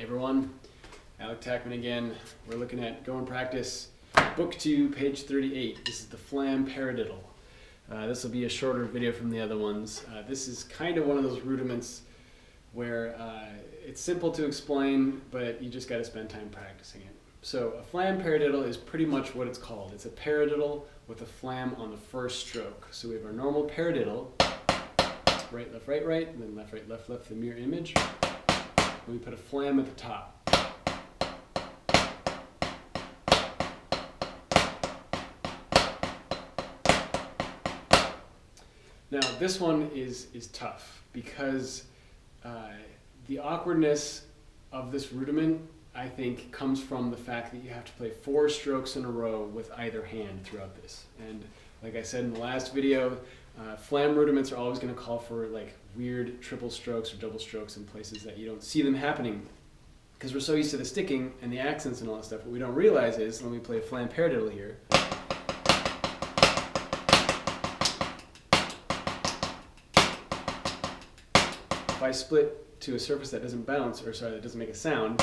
Hey everyone, Alec Tackmann again. We're looking at GoAndPractice, Book 2, page 38. This is the Flam Paradiddle. This will be a shorter video from the other ones. This is kind of one of those rudiments where it's simple to explain, but you just got to spend time practicing it. So a flam paradiddle is pretty much what it's called. It's a paradiddle with a flam on the first stroke. So we have our normal paradiddle, right, left, right, and then left, left, the mirror image. And we put a flam at the top. Now this one is tough because the awkwardness of this rudiment, I think, comes from the fact that you have to play 4 strokes in a row with either hand throughout this. And like I said in the last video, flam rudiments are always going to call for like weird triple strokes or double strokes in places that you don't see them happening because we're so used to the sticking and the accents and all that stuff. What we don't realize is when we play a flam paradiddle here, if I split to a surface that doesn't bounce, or sorry, that doesn't make a sound,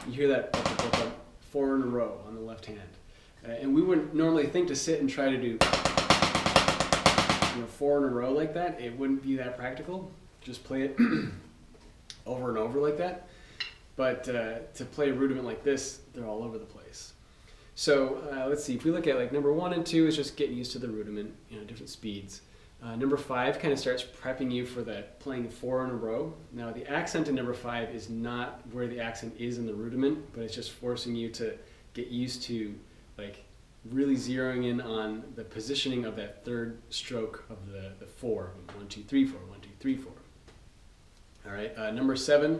you hear that 4 in a row on the left hand. And we wouldn't normally think to sit and try to do 4 in a row like that. It wouldn't be that practical. Just play it over and over like that. But to play a rudiment like this, they're all over the place. So let's see, if we look at like number 1 and 2 is just getting used to the rudiment, different speeds. Number 5 kind of starts prepping you for playing 4 in a row. Now the accent in number 5 is not where the accent is in the rudiment, but it's just forcing you to get used to like really zeroing in on the positioning of that third stroke of the 4. 1, 2, 3, 4, 1, 2, 3, 4. All right, number 7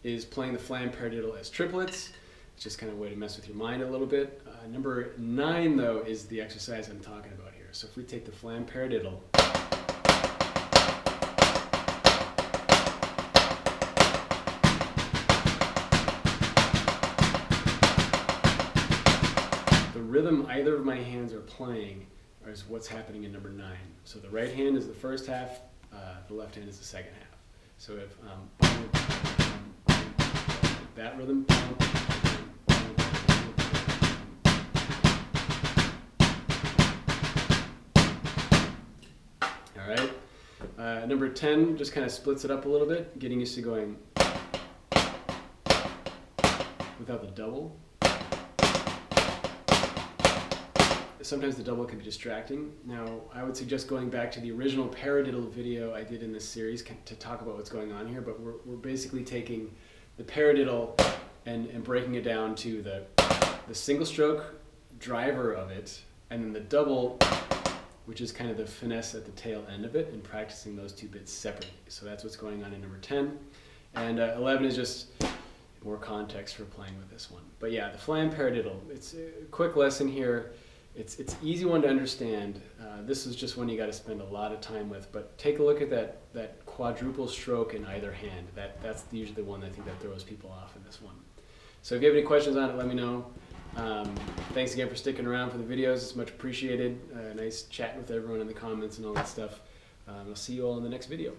is playing the flam paradiddle as triplets. It's just kind of a way to mess with your mind a little bit. Number 9 though is the exercise I'm talking about here. So if we take the flam paradiddle, the rhythm either of my hands are playing is what's happening in number 9. So the right hand is the first half, the left hand is the second half. So if that rhythm, all right. Number 10 just kind of splits it up a little bit, getting used to going without the double. Sometimes the double can be distracting. Now, I would suggest going back to the original paradiddle video I did in this series to talk about what's going on here, but we're basically taking the paradiddle and breaking it down to the single stroke driver of it, and then the double, which is kind of the finesse at the tail end of it, and practicing those 2 bits separately. So that's what's going on in number 10. And 11 is just more context for playing with this one. But yeah, the flam paradiddle, it's a quick lesson here. It's easy one to understand. This is just one you got to spend a lot of time with. But take a look at that quadruple stroke in either hand. That's usually the one I think that throws people off in this one. So if you have any questions on it, let me know. Thanks again for sticking around for the videos. It's much appreciated. Nice chatting with everyone in the comments and all that stuff. I'll see you all in the next video.